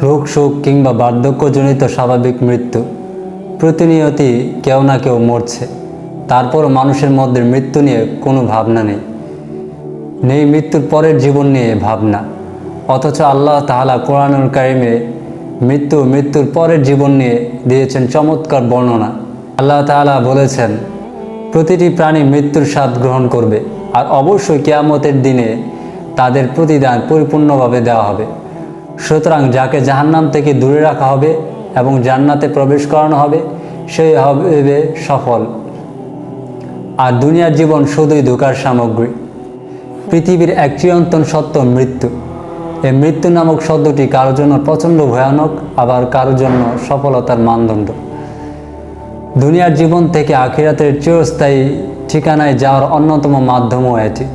রোগ শোক কিংবা বার্ধক্যজনিত স্বাভাবিক মৃত্যু, প্রতিনিয়তই কেউ না কেউ মরছে। তারপরও মানুষের মধ্যে মৃত্যু নিয়ে কোনো ভাবনা নেই মৃত্যুর পরের জীবন নিয়ে ভাবনা। অথচ আল্লাহ তাআলা কোরআনুল কারিমে মৃত্যুর পরের জীবন নিয়ে দিয়েছেন চমৎকার বর্ণনা। আল্লাহ তাআলা বলেছেন, প্রতিটি প্রাণী মৃত্যুর স্বাদ গ্রহণ করবে, আর অবশ্যই কিয়ামতের দিনে তাদের প্রতিদান পরিপূর্ণভাবে দেওয়া হবে। সুতরাং যাকে জাহান্নাম থেকে দূরে রাখা হবে এবং জান্নাতে প্রবেশ করানো হবে, সেই হবে সফল। আর দুনিয়ার জীবন শুধুই ধোঁকার সামগ্রী। পৃথিবীর এক চিরন্তন সত্য মৃত্যু। এই মৃত্যু নামক শব্দটি কারোর জন্য প্রচণ্ড ভয়ানক, আবার কারোর জন্য সফলতার মানদণ্ড। দুনিয়ার জীবন থেকে আখিরাতের চিরস্থায়ী ঠিকানায় যাওয়ার অন্যতম মাধ্যমও এটি।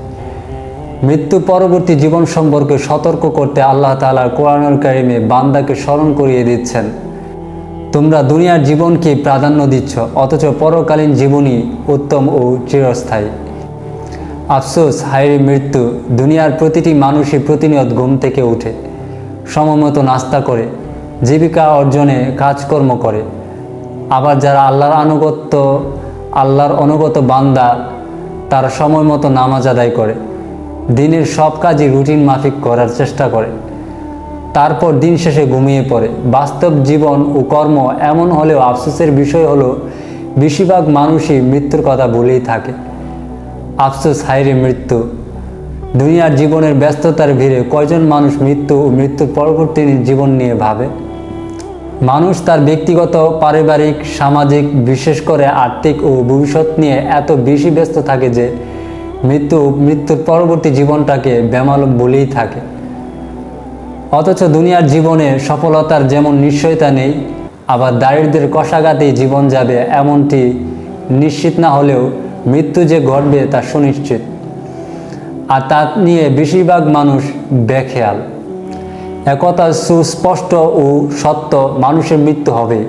মৃত্যু পরবর্তী জীবন সম্পর্কে সতর্ক করতে আল্লাহ তাআলা কোরআনুল কারিমে বান্দাকে স্মরণ করিয়ে দিচ্ছেন, তোমরা দুনিয়ার জীবনকে প্রাধান্য দিচ্ছ, অথচ পরকালীন জীবনই উত্তম ও চিরস্থায়ী। আফসোস, হায়রে মৃত্যু! দুনিয়ার প্রতিটি মানুষই প্রতিনিয়ত ঘুম থেকে উঠে, সময়মতো নাস্তা করে, জীবিকা অর্জনে কাজকর্ম করে। আবার যারা আল্লাহর অনুগত বান্দা, তারা সময় মতো নামাজ আদায় করে, দিনের সব কাজই রুটিন মাফিক করার চেষ্টা করে, তারপর দিন শেষে ঘুমিয়ে পড়ে। বাস্তব জীবন ও কর্ম এমন হলেও আফসোসের বিষয় হলো, বেশিরভাগ মানুষই মৃত্যুর কথা ভুলেই থাকে। আফসোস, হায়রে মৃত্যু! দুনিয়ার জীবনের ব্যস্ততার ভিড়ে কয়জন মানুষ মৃত্যু ও মৃত্যুর পরবর্তী জীবন নিয়ে ভাবে? মানুষ তার ব্যক্তিগত, পারিবারিক, সামাজিক, বিশেষ করে আর্থিক ও ভবিষ্যৎ নিয়ে এত বেশি ব্যস্ত থাকে যে মৃত্যুর পরবর্তী জীবনটাকে বেমালুম বলেই থাকে। অথচ দুনিয়ার জীবনে সফলতার যেমন নিশ্চয়তা নেই, আবার দারিদ্র্যের কষাঘাতেই জীবন যাবে এমনটি নিশ্চিত না হলেও মৃত্যু যে ঘটবে তা সুনিশ্চিত। আর তা নিয়ে বেশিরভাগ মানুষ বেখেয়াল। একথা সুস্পষ্ট ও সত্য, মানুষের মৃত্যু হবে।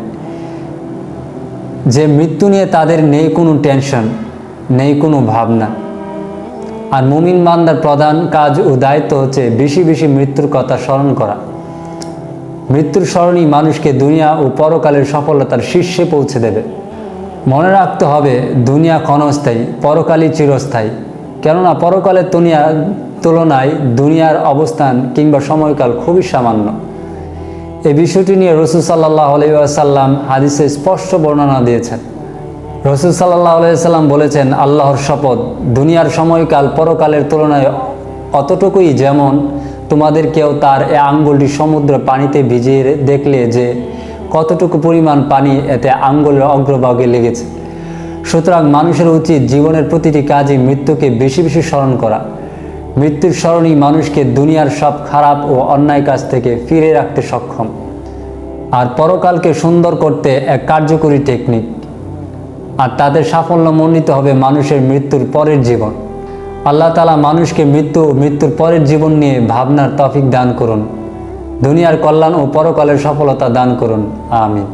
যে মৃত্যু নিয়ে তাদের নেই কোনো টেনশন, নেই কোনো ভাবনা। আর মুমিন বান্দার প্রধান কাজ ও দায়িত্ব হচ্ছে বেশি বেশি মৃত্যুর কথা স্মরণ করা। মৃত্যুর স্মরণই মানুষকে দুনিয়া ও পরকালের সফলতার শীর্ষে পৌঁছে দেবে। মনে রাখতে হবে, দুনিয়া ক্ষণস্থায়ী, পরকালই চিরস্থায়ী। কেননা পরকালের তুলনায় দুনিয়ার অবস্থান কিংবা সময়কাল খুবই সামান্য। এই বিষয়টি নিয়ে রাসূল সাল্লাল্লাহু আলাইহি ওয়াসাল্লাম হাদিসে স্পষ্ট বর্ণনা দিয়েছেন। রাসূল সাল্লাল্লাহু আলাইহি ওয়াসাল্লাম বলেছেন, আল্লাহর শপথ, দুনিয়ার সময়কাল পরকালের তুলনায় অতটুকুই, যেমন তোমাদের কেউ তার এ আঙ্গুলটি সমুদ্র পানিতে ভিজিয়ে দেখলে যে কতটুকু পরিমাণ পানি এতে আঙ্গুলের অগ্রভাগে লেগেছে। সুতরাং মানুষের উচিত জীবনের প্রতিটি কাজে মৃত্যুকে বেশি বেশি স্মরণ করা। মৃত্যুর স্মরণই মানুষকে দুনিয়ার সব খারাপ ও অন্যায় কাজ থেকে ফিরে রাখতে সক্ষম। আর পরকালকে সুন্দর করতে এক কার্যকরী টেকনিক। আর তাদের সাফল্য মণ্ডিত হবে মানুষের মৃত্যুর পরের জীবন। আল্লাহ তাআলা মানুষকে মৃত্যুর পরের জীবন নিয়ে ভাবনার তৌফিক দান করুন। দুনিয়ার কল্যাণ ও পরকালের সফলতা দান করুন। আমিন।